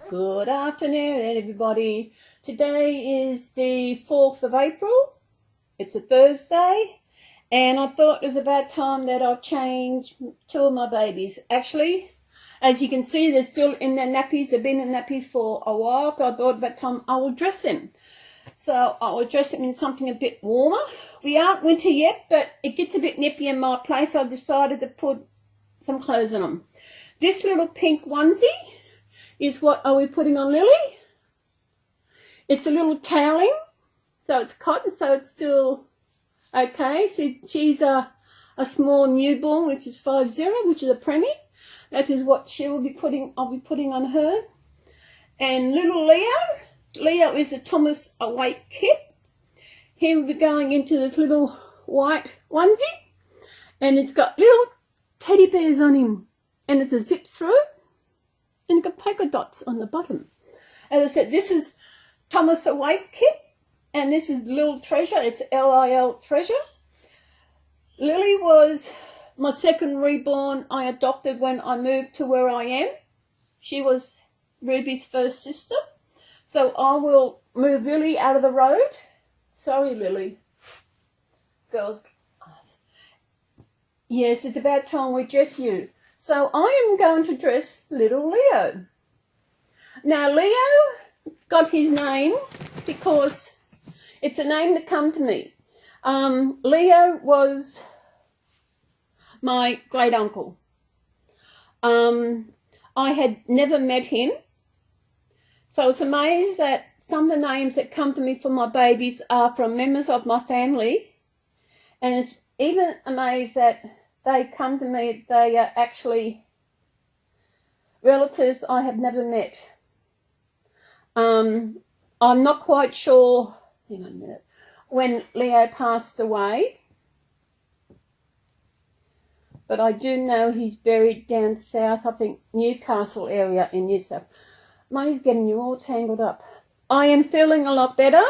Good afternoon, everybody. Today is the 4th of April. It's a Thursday, and I thought it was about time that I change two of my babies. Actually, as you can see, they're still in their nappies. They've been in nappies for a while, so I thought about time I will dress them. So I will dress them in something a bit warmer. We aren't winter yet, but it gets a bit nippy in my place. I decided to put some clothes on them. This little pink onesie is what are we putting on Lily. It's a little toweling, so it's cotton, so it's still okay. So she's a small newborn, which is 5'0", which is a preemie. That is what she will be putting. I'll be putting on her. And little Leo is a Thomas Awake kit. He will be going into this little white onesie, and it's got little teddy bears on him, and it's a zip through, and it's got polka dots on the bottom. As I said, this is Thomas Awake kit, and this is Lil Treasure. It's Lil Treasure. Lily was my second reborn I adopted when I moved to where I am. She was Ruby's first sister. So I will move Lily out of the road. Sorry, Lily. Girls. Yes, it's about time we dress you. So I am going to dress little Leo. Now, Leo got his name because it's a name that come to me. Leo was my great uncle. I had never met him. So it's amazing that some of the names that come to me for my babies are from members of my family. And it's even amazed that they come to me, they are actually relatives I have never met. I'm not quite sure, hang on a minute, when Leo passed away. But I do know he's buried down south, I think Newcastle area in New South. Money's getting you all tangled up. I am feeling a lot better.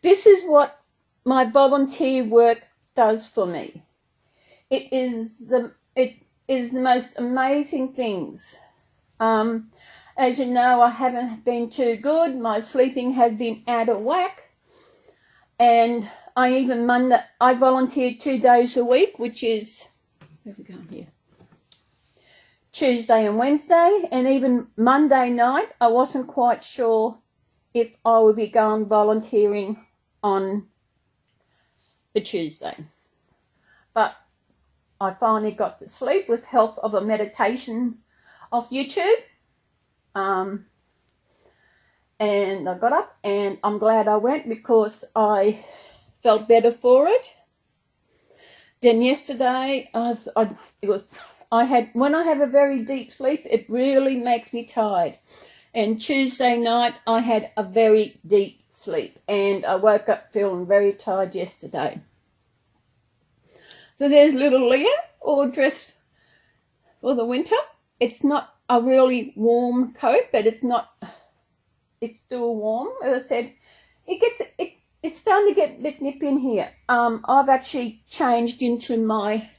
This is what my volunteer work does for me. It is the most amazing things. As you know, I haven't been too good. My sleeping has been out of whack. And I volunteered 2 days a week, which is, where are we going here? Tuesday and Wednesday, and even Monday night, I wasn't quite sure if I would be going volunteering on the Tuesday. But I finally got to sleep with help of a meditation off YouTube. And I got up, and I'm glad I went because I felt better for it. Then yesterday, when I have a very deep sleep, it really makes me tired. And Tuesday night, I had a very deep sleep, and I woke up feeling very tired yesterday. So there's little Leah, all dressed for the winter. It's not a really warm coat, but it's still warm. As I said, it's starting to get a bit nippy in here. I've actually changed into my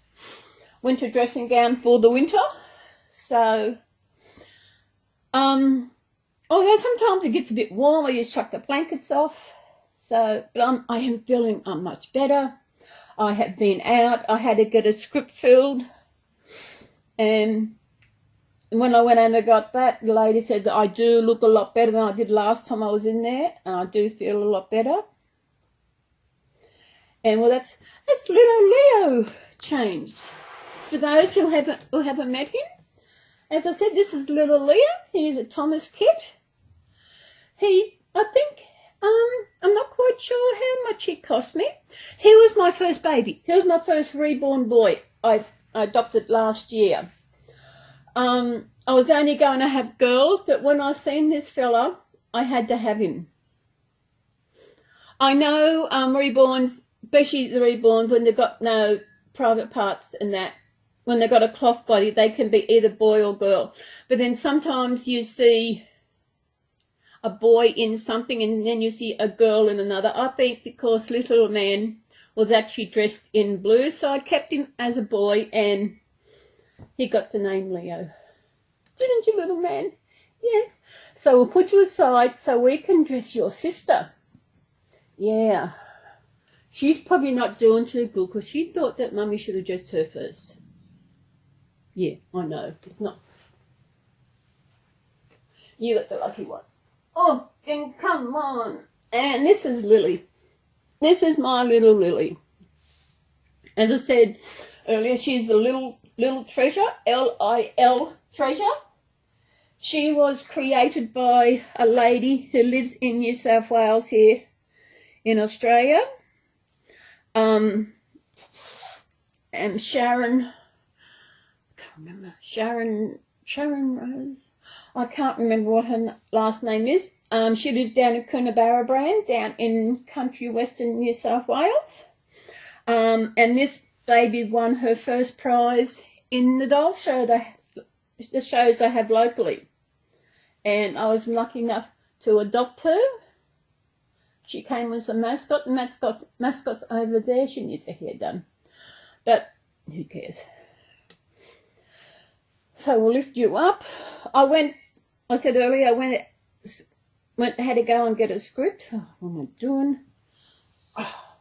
winter dressing gown for the winter. So, although sometimes it gets a bit warm, I just chuck the blankets off. So, but I am feeling much better. I have been out. I had to get a script filled. And when I went in and got that, the lady said that I do look a lot better than I did last time I was in there. And I do feel a lot better. And well, that's little Leo changed. For those who haven't met him, as I said, this is little Leo. He's a Thomas kit. I think, I'm not quite sure how much he cost me. He was my first baby. He was my first reborn boy I adopted last year. I was only going to have girls, but when I seen this fella, I had to have him. I know reborns, especially the reborns, when they've got no private parts and that, when they've got a cloth body, they can be either boy or girl. But then sometimes you see a boy in something and then you see a girl in another. I think because little man was actually dressed in blue, so I kept him as a boy, and he got the name Leo. Didn't you, little man? Yes. So we'll put you aside so we can dress your sister. Yeah. She's probably not doing too good because she thought that Mummy should have dressed her first. Yeah, I know. It's not. You got the lucky one. Oh, then come on. And this is Lily. This is my little Lily. As I said earlier, she's the little treasure, L-I-L treasure. She was created by a lady who lives in New South Wales here in Australia. And Sharon, I can't remember, Sharon Rose. I can't remember what her last name is. She lived down in Coonabarabran, down in country western New South Wales. And this baby won her first prize in the doll show, the shows they have locally. And I was lucky enough to adopt her. She came as a mascot. The mascot's over there. She needs her hair done. But who cares? So we'll lift you up. I said earlier, I had to go and get a script. Oh, what am I doing? Oh.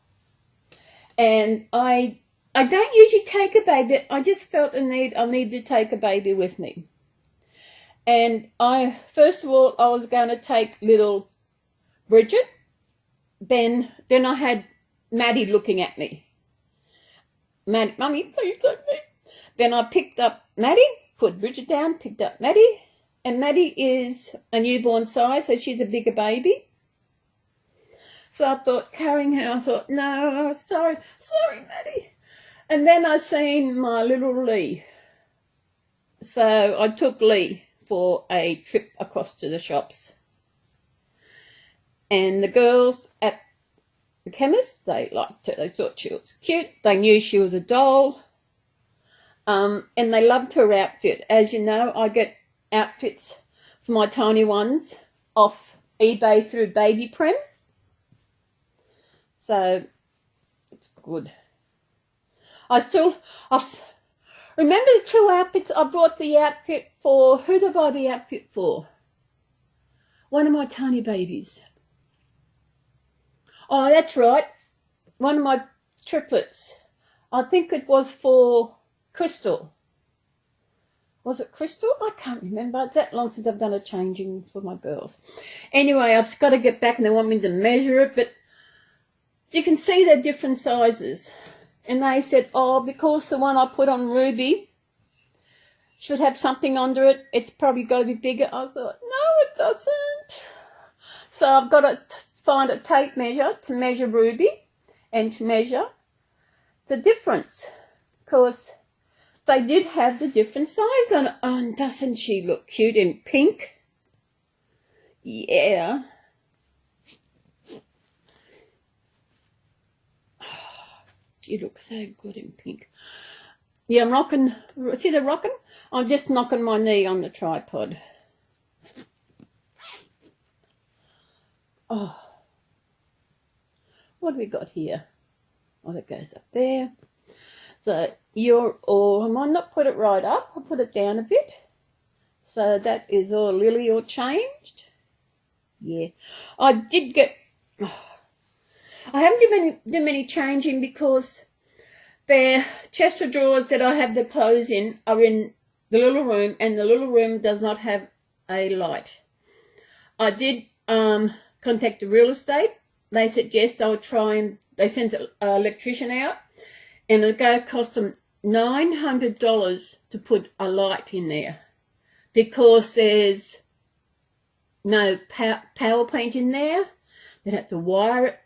And I don't usually take a baby. I just felt I need to take a baby with me. And first of all, I was going to take little Bridget. Then I had Maddie looking at me. Maddie, Mummy, please take me. Then I picked up Maddie, put Bridget down, picked up Maddie. And Maddie is a newborn size, so she's a bigger baby. So I thought, carrying her, I thought, no, sorry, Maddie. And then I seen my little Lee. So I took Lee for a trip across to the shops. And the girls at the chemist, they liked her. They thought she was cute. They knew she was a doll. And they loved her outfit. As you know, I get outfits for my tiny ones off eBay through Baby Prem. So it's good. I remember the two outfits. I bought the outfit for, who did I buy the outfit for? One of my tiny babies. Oh, that's right. One of my triplets. I think it was for Crystal. Was it Crystal? I can't remember. It's that long since I've done a changing for my girls. Anyway, I've got to get back and they want me to measure it, but you can see they're different sizes. And they said, oh, because the one I put on Ruby should have something under it, it's probably got to be bigger. I thought, no, it doesn't. So I've got to find a tape measure to measure Ruby and to measure the difference. Because they did have the different size on it. Oh, and doesn't she look cute in pink? Yeah. She looks so good in pink. Yeah, I'm rocking. See the rocking? I'm just knocking my knee on the tripod. Oh. What have we got here? Oh, that goes up there. So I might not put it right up. I'll put it down a bit. So that is all Lily all changed. Yeah. I did get... I haven't done many changing because the chest of drawers that I have the clothes in are in the little room, and the little room does not have a light. I did contact the real estate. They said yes, they would try, and they sent an electrician out, and it's going to cost them $900 to put a light in there because there's no power point in there. They'd have to wire it.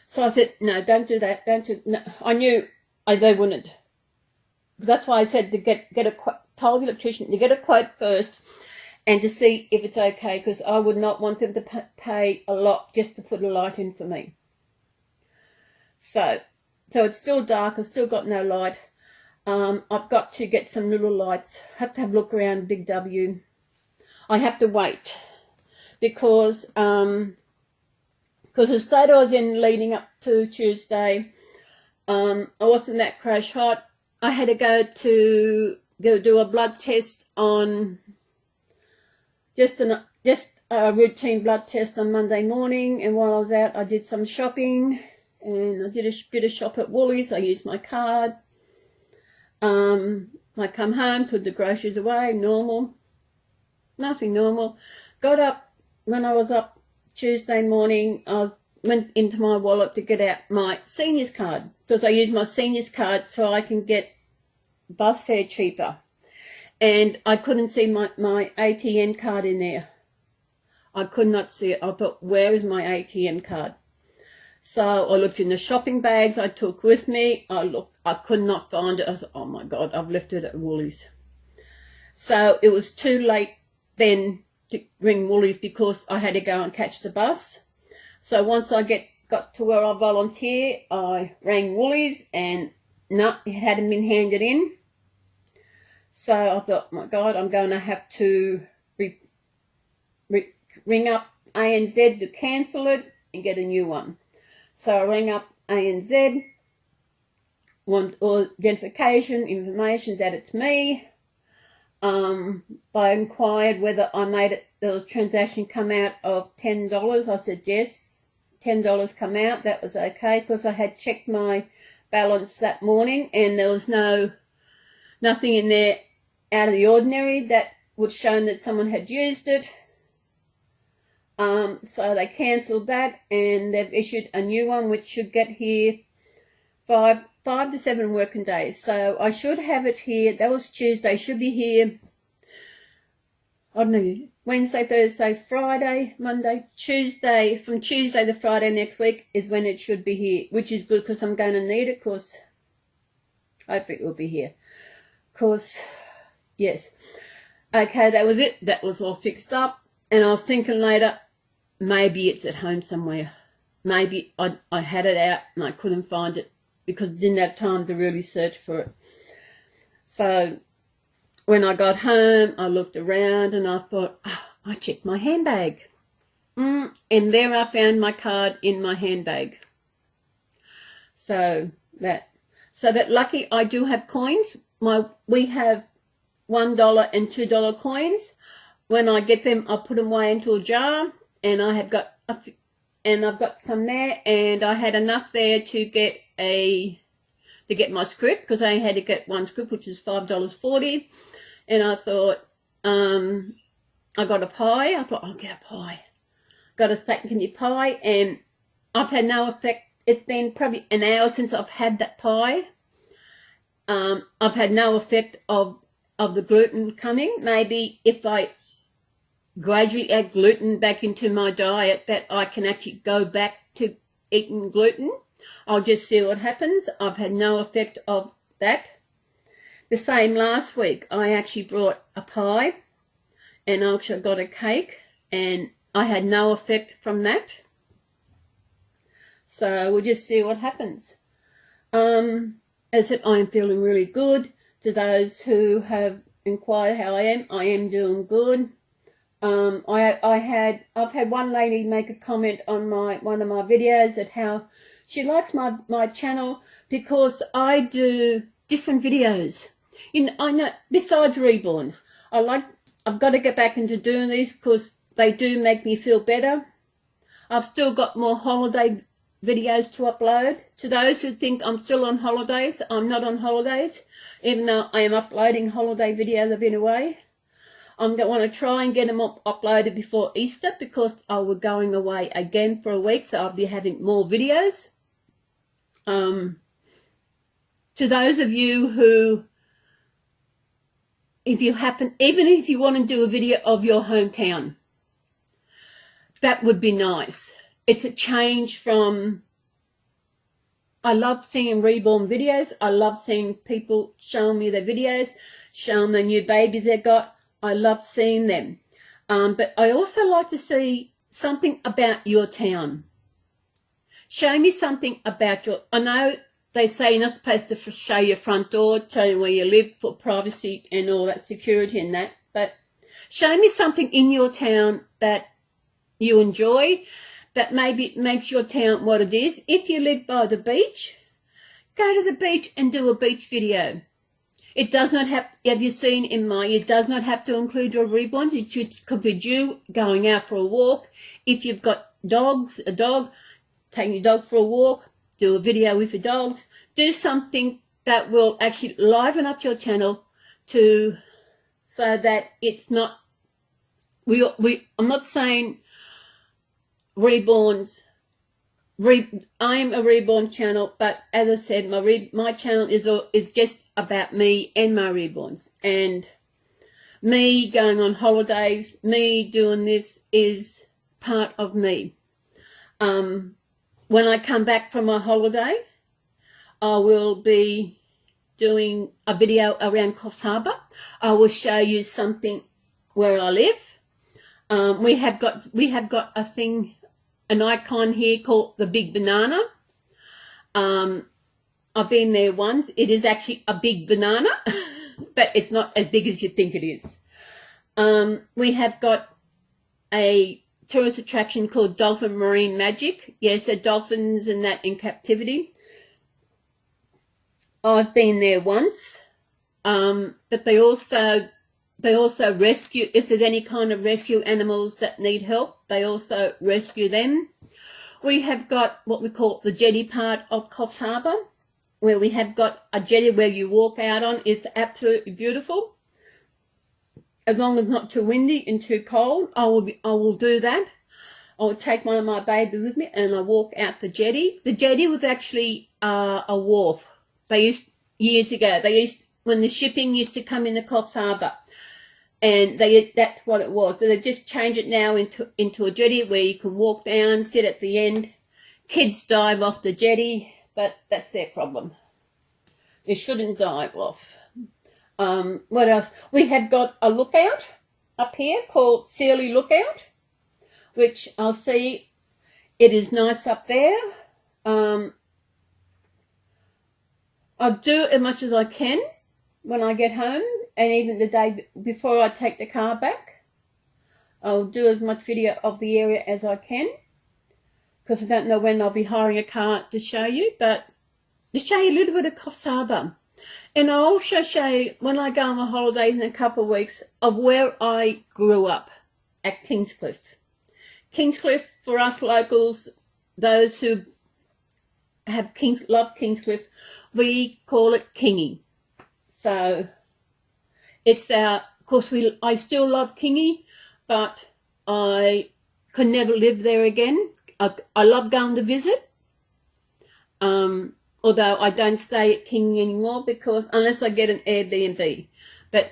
So I said, no, don't do that. No. I knew they wouldn't. That's why I said to told the electrician to get a quote first and to see if it's okay, because I would not want them to pay a lot just to put a light in for me. So it's still dark. I've still got no light. I've got to get some little lights. I have to have a look around Big W. I have to wait because the state I was in leading up to Tuesday, I wasn't that crash hot. I had to go do a blood test on just a routine blood test on Monday morning, and while I was out I did some shopping, and I did a bit of shop at Woolies. I used my card. I come home, put the groceries away, normal, nothing normal. Got up, when I was up Tuesday morning, I went into my wallet to get out my seniors card, because I use my seniors card so I can get bus fare cheaper. And I couldn't see my ATM card in there. I could not see it. I thought, where is my ATM card? So I looked in the shopping bags I took with me. I could not find it. I thought, oh my God, I've left it at Woolies. So it was too late then to ring Woolies, because I had to go and catch the bus. So once I got to where I volunteer, I rang Woolies, and no, it hadn't been handed in. So I thought, my God, I'm going to have to ring up ANZ to cancel it and get a new one. So I rang up ANZ, want identification, information that it's me. I inquired whether I made it, the transaction come out of $10. I said yes, $10 come out. That was okay, because I had checked my balance that morning and there was nothing in there out of the ordinary that would show that someone had used it. So they cancelled that, and they've issued a new one which should get here 5 to 7 working days. So I should have it here. That was Tuesday. Should be here, I don't know, Wednesday, Thursday, Friday, Monday, Tuesday. From Tuesday to Friday next week is when it should be here, which is good, because I'm going to need it, because hopefully it will be here. Because, yes. Okay, that was it. That was all fixed up. And I was thinking later, maybe it's at home somewhere. Maybe I had it out and I couldn't find it, because I didn't have time to really search for it. So when I got home, I looked around and I thought, oh, I checked my handbag. And there I found my card in my handbag. So that lucky I do have coins. We have $1 and $2 coins. When I get them, I put them away into a jar, and I've got some there, and I had enough there to get my script, because I had to get one script, which is $5.40. And I thought, I got a pie. I thought, I'll get a pie. Got a steak and kidney pie, and I've had no effect. It's been probably an hour since I've had that pie. I've had no effect of the gluten coming. Maybe if I gradually add gluten back into my diet, that I can actually go back to eating gluten. I'll just see what happens. I've had no effect of that. The same last week, I actually brought a pie, and I also got a cake, and I had no effect from that. So we'll just see what happens. As I said, I am feeling really good. To those who have inquired how I am doing good. I've had one lady make a comment on one of my videos at how she likes my channel, because I do different videos. I know, besides Reborns, I've got to get back into doing these, because they do make me feel better. I've still got more holiday videos to upload. To those who think I'm still on holidays, I'm not on holidays, even though I am uploading holiday videos. I've been away. I'm going to want to try and get them uploaded before Easter, because I will going away again for a week, so I'll be having more videos. To those of you who, even if you want to do a video of your hometown, that would be nice. It's a change from, I love seeing Reborn videos. I love seeing people showing me their videos, showing the new babies they got. I love seeing them. But I also like to see something about your town. Show me something about I know they say you're not supposed to show your front door, tell you where you live for privacy and all that, security and that. But show me something in your town that you enjoy, that maybe makes your town what it is. If you live by the beach, go to the beach and do a beach video. It does not have you seen in mine, it does not have to include your reborns. It should include you going out for a walk. If you've got a dog, taking your dog for a walk, do a video with your dogs. Do something that will actually liven up your channel so that it's not, I'm not saying reborns. I'm a reborn channel, but as I said, my channel is just about me and my reborns, and me going on holidays, me doing this is part of me. When I come back from my holiday, I will be doing a video around Coffs Harbour. I will show you something where I live. We have got a thing, an icon here called the Big Banana. I've been there once. It is actually a big banana, but it's not as big as you think it is. We have got a tourist attraction called Dolphin Marine Magic. Yes, the dolphins and that in captivity. I've been there once, but they also rescue, if there's any kind of rescue animals that need help, they also rescue them. We have got what we call the jetty part of Coffs Harbour, where we have got a jetty where you walk out on. It's absolutely beautiful. As long as not too windy and too cold, I will do that. I will take one of my babies with me and I walk out the jetty. The jetty was actually a wharf. Years ago, when the shipping used to come into Coffs Harbour, and that's what it was. But they just changed it now into a jetty where you can walk down, sit at the end. Kids dive off the jetty, but that's their problem. They shouldn't dive off. What else? We have got a lookout up here called Celys Lookout, which I'll see. It is nice up there. I do as much as I can when I get home, and even the day before I take the car back. I'll do as much video of the area as I can, because I don't know when I'll be hiring a car to show you, but to show you a little bit of Coffs Harbour. And I'll also show you, when I go on my holidays in a couple of weeks, of where I grew up at Kingscliff. Kingscliff, for us locals, those who love Kingscliff, we call it Kingy. So it's of course I still love Kingy, but I could never live there again. I love going to visit, although I don't stay at Kingy anymore, because unless I get an Airbnb. But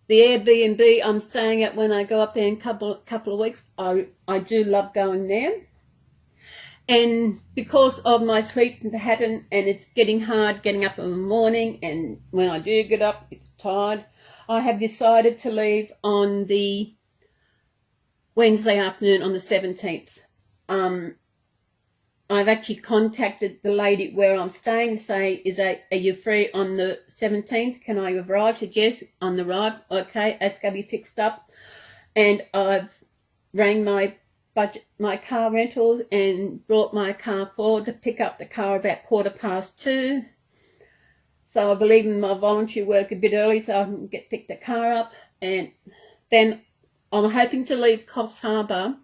the Airbnb I'm staying at when I go up there in a couple of weeks, I do love going there. And because of my sleep pattern, and it's getting hard getting up in the morning, and when I do get up, it's tired, I have decided to leave on the Wednesday afternoon on the 17th. I've actually contacted the lady where I'm staying to say, are you free on the 17th? Can I arrive? She said, yes, on the arrive. Okay, that's going to be fixed up. And I've rang my car rentals and brought my car forward to pick up the car about 2:15. So I believe in my voluntary work a bit early so I can pick the car up. And then I'm hoping to leave Coffs Harbour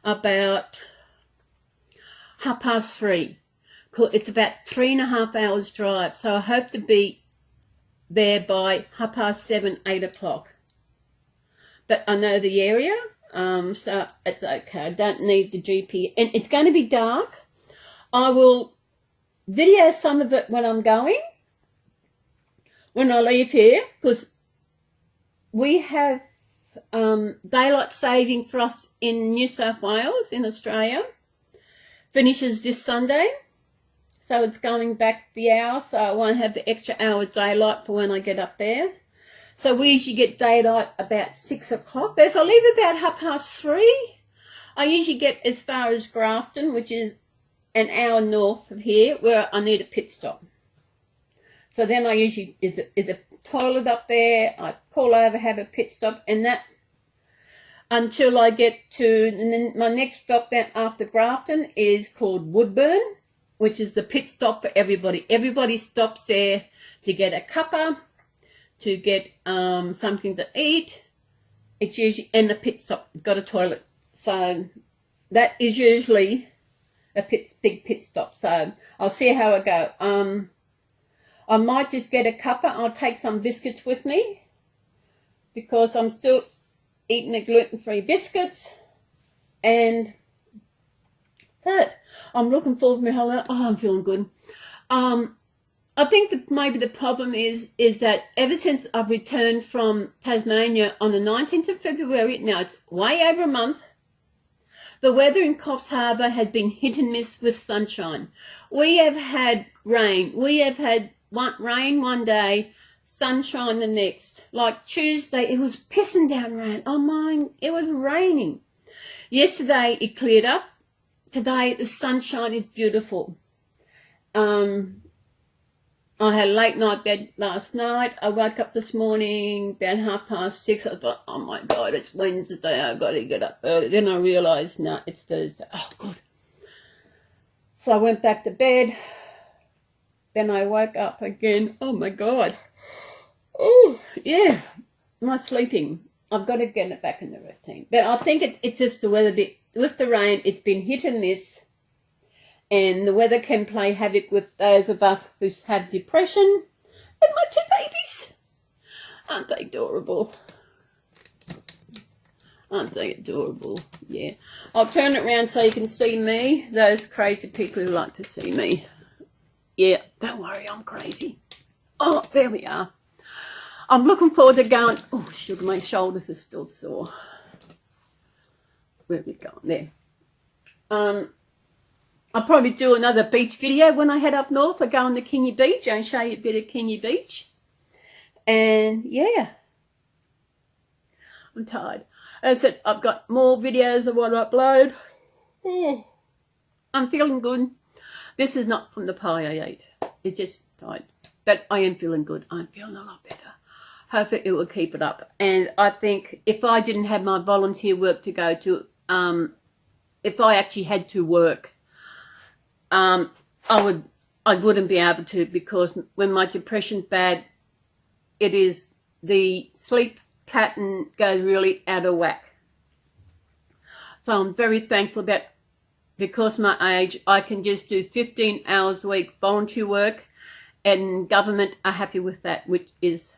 about 3:30. It's about 3.5 hours drive. So I hope to be there by 7:30, 8 o'clock. But I know the area. So it's okay. I don't need the GPS, and it's going to be dark. I will video some of it when I'm going, when I leave here, because we have daylight saving for us in New South Wales, in Australia, finishes this Sunday. So it's going back the hour, so I won't have the extra hour daylight for when I get up there. So we usually get daylight about 6 o'clock. But if I leave about 3:30, I usually get as far as Grafton, which is an hour north of here, where I need a pit stop. So then I usually, is a toilet up there, I pull over, have a pit stop, and that until I get to, and then my next stop then after Grafton is called Woodburn. which is the pit stop for everybody. Everybody stops there to get a cuppa, to get something to eat. It's usually in the pit stop. It's got a toilet. So that is usually a big pit stop. So I'll see how I go. I might just get a cuppa. I'll take some biscuits with me because I'm still eating the gluten-free biscuits. And third, I'm looking forward to my holiday. Oh, I'm feeling good. I think that maybe the problem is that ever since I've returned from Tasmania on the 19th of February, now it's way over a month, the weather in Coffs Harbour has been hit and miss with sunshine. We have had rain. We have had rain one day, sunshine the next. Like Tuesday, it was pissing down rain. Oh my, it was raining. Yesterday, it cleared up. Today, the sunshine is beautiful. I had a late night bed last night. I woke up this morning about 6:30. I thought, oh my God, it's Wednesday. I've got to get up early. Then I realised, no, it's Thursday. Oh, good. So I went back to bed. Then I woke up again. Oh my God. Oh, yeah. My sleeping. I've got to get it back in the routine. But I think it's just the weather. With the rain, it's been hit and miss. And the weather can play havoc with those of us who have depression. And my two babies. Aren't they adorable? Aren't they adorable? Yeah. I'll turn it around so you can see me. Those crazy people who like to see me. Yeah, don't worry, I'm crazy. Oh, there we are. I'm looking forward to going. Oh, sugar, my shoulders are still sore. Where are we going? There. I'll probably do another beach video when I head up north. I go on the Kingy Beach and show you a bit of Kingy Beach. And yeah, I'm tired. As I said, I've got more videos of what I upload. Oh, I'm feeling good. This is not from the pie I ate. It's just tired. But I am feeling good. I'm feeling a lot better. Hopefully it will keep it up. And I think if I didn't have my volunteer work to go to, if I actually had to work, I wouldn't be able to, because when my depression's bad, it is the sleep pattern goes really out of whack. So I'm very thankful that because of my age, I can just do 15 hours a week volunteer work, and government are happy with that, which is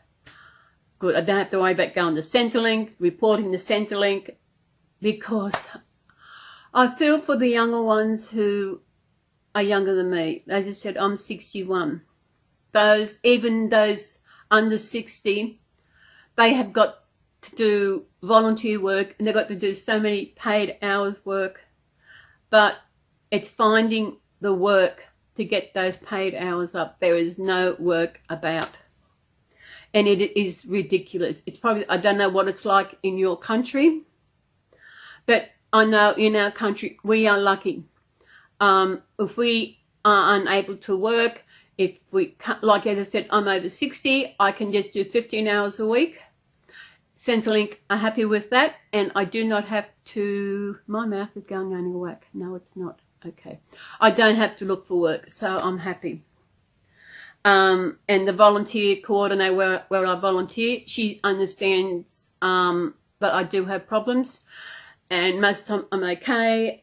good. I don't have to worry about going to Centrelink, reporting to Centrelink, because I feel for the younger ones who are younger than me. As I said, I'm 61. Even those under 60, they have got to do volunteer work, and they've got to do so many paid hours work. But it's finding the work to get those paid hours up. There is no work about. And it is ridiculous. It's probably, I don't know what it's like in your country, but I know in our country we are lucky. If we are unable to work, if we, like as I said, I'm over 60, I can just do 15 hours a week. Centrelink are happy with that, and I do not have to, my mouth is going on a whack. No, it's not. Okay. I don't have to look for work, so I'm happy. And the volunteer coordinator where I volunteer, she understands, but I do have problems, and most of the time I'm okay.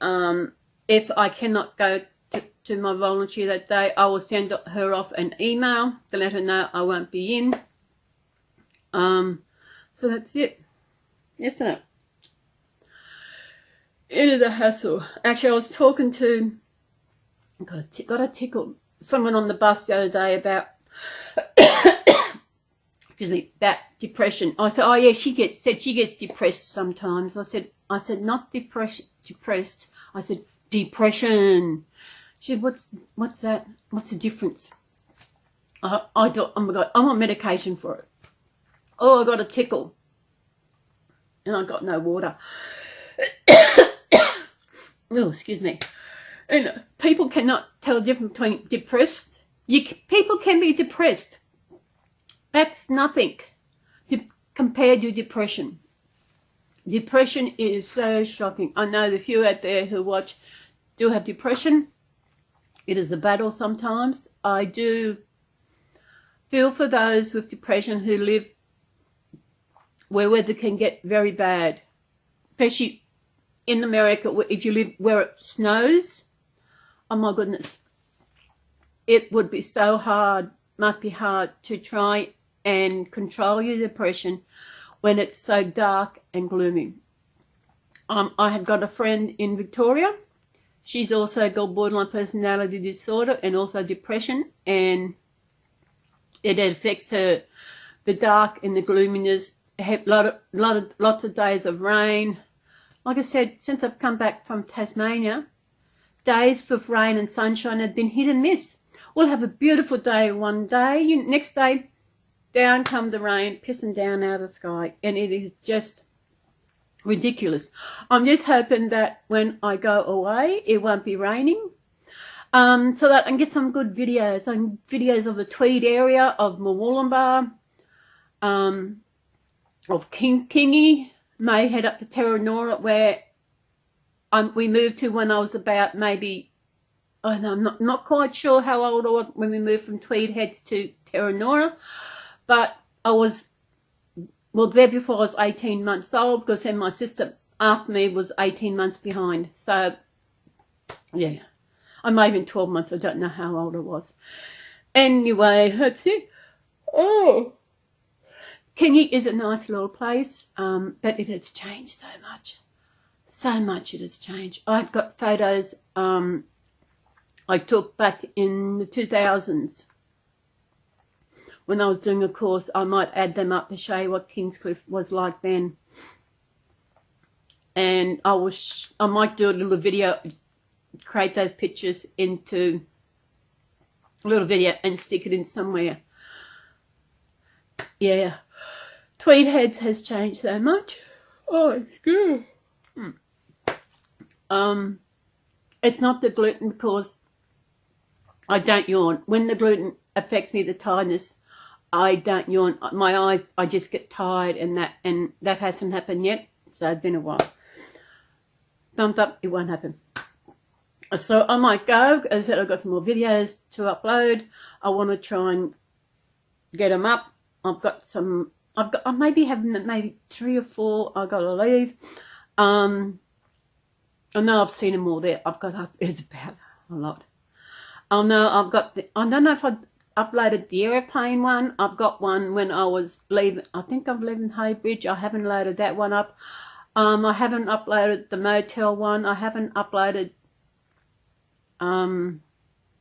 If I cannot go to my volunteer that day, I will send her off an email to let her know I won't be in. So that's it. Yes, no. Into the hassle. Actually, I was talking to, got a tickle, someone on the bus the other day about, excuse me, about depression. I said, oh yeah, she gets depressed sometimes. I said not depressed. I said depression. She said, what's that? What's the difference? I thought, oh my God, I'm on medication for it. Oh, I got a tickle, and I got no water. Oh, excuse me. And people cannot tell the difference between depressed. People can be depressed. That's nothing compared to depression. Depression is so shocking. I know the few out there who watch do have depression. It is a battle sometimes. I do feel for those with depression who live where weather can get very bad, especially in America. If you live where it snows, oh my goodness, it would be so hard, must be hard to try and control your depression when it's so dark and gloomy. I have got a friend in Victoria. She's also got borderline personality disorder and also depression, and it affects her, the dark and the gloominess. Lots of days of rain. Like I said, since I've come back from Tasmania, days with rain and sunshine have been hit and miss. We'll have a beautiful day one day, next day down come the rain, pissing down out of the sky, and it is just ridiculous. I'm just hoping that when I go away, it won't be raining, so that I can get some good videos, videos of the Tweed area, of Murwillumbah, of Kingy. May head up to Terranora, where we moved to when I was about maybe, I'm not quite sure how old I was when we moved from Tweed Heads to Terranora, but I was there before I was 18 months old, because then my sister after me was 18 months behind. So yeah, I may have been 12 months. I don't know how old I was. Anyway, that's it. Oh, Kingy is a nice little place, but it has changed so much. So much it has changed. I've got photos I took back in the 2000s. When I was doing a course, I might add them up to show you what Kingscliff was like then. And I might do a little video, create those pictures into a little video and stick it in somewhere. Yeah, Tweed Heads has changed so much. Oh, it's good. It's not the gluten, because I don't yawn. When the gluten affects me, the tiredness, I don't yawn. My eyes, I just get tired, and that hasn't happened yet. So it's been a while. Thumbs up, it won't happen. So I might go. As I said, I've got some more videos to upload. I want to try and get them up. I maybe have maybe 3 or 4. I've got to leave. I know I've seen them all there. I've got up. It's about a lot. I know I've got. I don't know if I uploaded the airplane one. I've got one when I was leaving. I think I'm leaving Haybridge. I haven't loaded that one up. I haven't uploaded the motel one. I haven't uploaded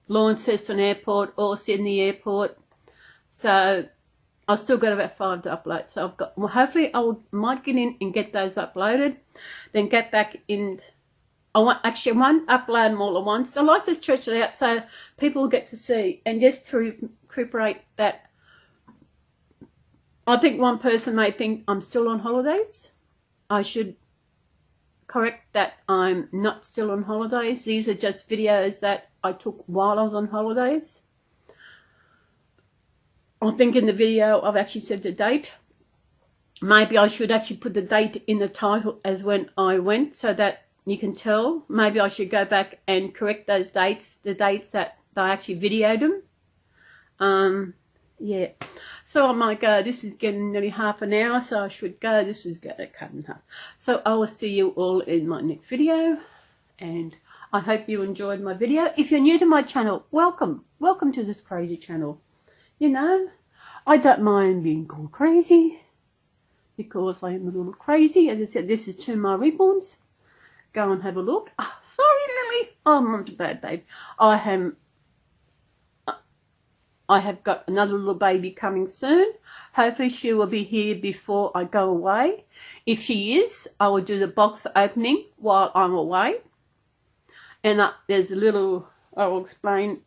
Launceston Airport or Sydney Airport. So I've still got about 5 to upload. So I've got. Well, hopefully I might get in and get those uploaded. Then get back in. I won't upload them all at once. I like to stretch it out so people get to see, and just to recuperate that. I think one person may think I'm still on holidays. I should correct that. I'm not still on holidays. These are just videos that I took while I was on holidays. I think in the video I've actually said the date. Maybe I should actually put the date in the title as when I went, so that you can tell. Maybe I should go back and correct those dates, the dates that they actually videoed them. Yeah. So I might go. This is getting nearly half an hour, so I should go. This is going to cut in half. So I will see you all in my next video, and I hope you enjoyed my video. If you're new to my channel, welcome. Welcome to this crazy channel. You know, I don't mind being called crazy, because I am a little crazy. As I said, this is to my Reborns. Go and have a look. Oh, sorry, Lily. Oh, I'm not a bad babe. I have got another little baby coming soon. Hopefully she will be here before I go away. If she is, I will do the box opening while I'm away. And there's a little, I will explain.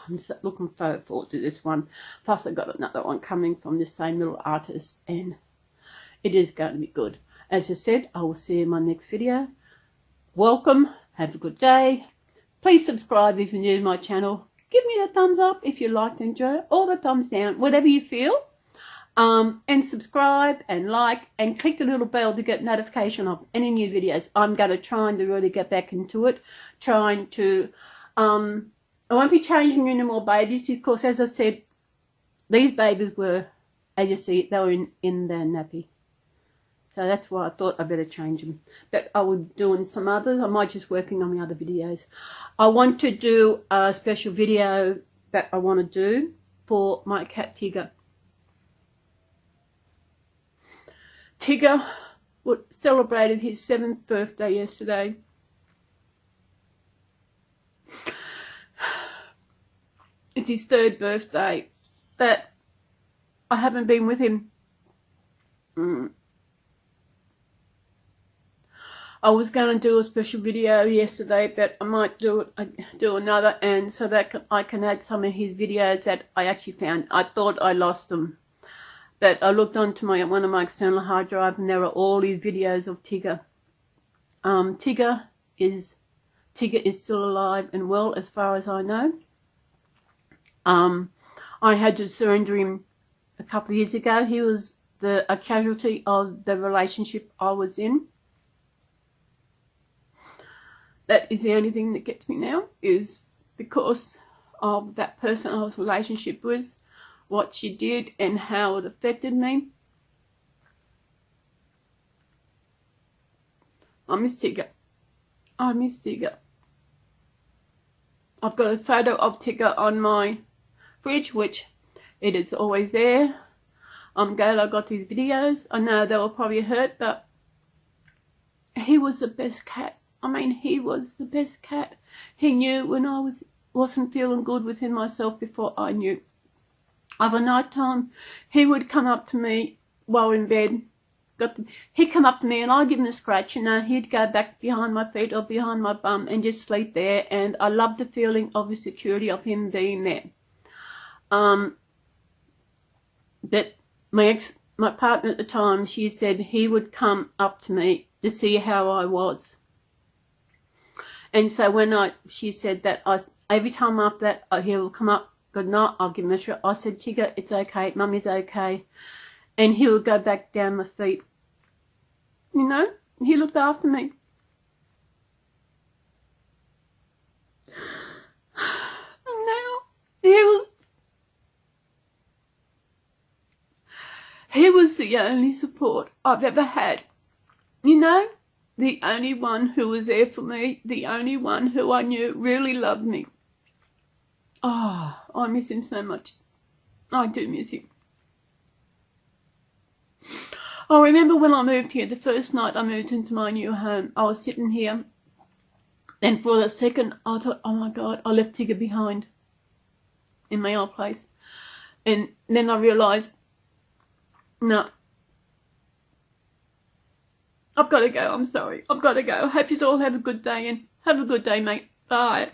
I'm looking forward to this one. Plus I've got another one coming from the same little artist, and it is going to be good. As I said, I will see you in my next video. Welcome. Have a good day. Please subscribe if you're new to my channel. Give me the thumbs up if you liked and enjoyed, or the thumbs down, whatever you feel. And subscribe and like and click the little bell to get notification of any new videos. I'm going to try and really get back into it. Trying to I won't be changing any more babies because, as I said, these babies were, as you see, they were in their nappy. So that's why I thought I better change them. But I will be doing some others. I might just working on the other videos. I want to do a special video that I want to do for my cat Tigger. Tigger celebrated his 7th birthday yesterday. It's his 3rd birthday, but I haven't been with him. I was going to do a special video yesterday, but I might do another, and so that I can add some of his videos that I actually found. I thought I lost them, but I looked onto one of my external hard drive, and there are all these videos of Tigger. Tigger is still alive and well, as far as I know. I had to surrender him a couple of years ago. He was a casualty of the relationship I was in. That is the only thing that gets me now, is because of that person I was in a relationship with, what she did and how it affected me. I miss Tigger. I miss Tigger. I've got a photo of Tigger on my fridge, which it is always there. I'm glad I got these videos. I know they will probably hurt, but he was the best cat. I mean, he was the best cat. He knew when I wasn't feeling good within myself before I knew. Of a night time, he would come up to me while in bed. He'd come up to me and I'd give him a scratch, and he'd go back behind my feet or behind my bum and just sleep there. And I loved the feeling of the security of him being there. But my partner at the time, she said he would come up to me to see how I was. And so she said that every time after that, he will come up, good night, I'll give him a shot. I said, Tigger, it's okay, Mummy's okay. And he would go back down my feet. You know, he looked after me. And now, he was the only support I've ever had. You know? The only one who was there for me, the only one who I knew really loved me. Oh, I miss him so much. I do miss him. I remember when I moved here, the first night I moved into my new home, I was sitting here, and for a second I thought, oh my God, I left Tigger behind in my old place. And then I realised, no. I've got to go, I'm sorry. I've got to go. I hope you all have a good day, and have a good day, mate. Bye.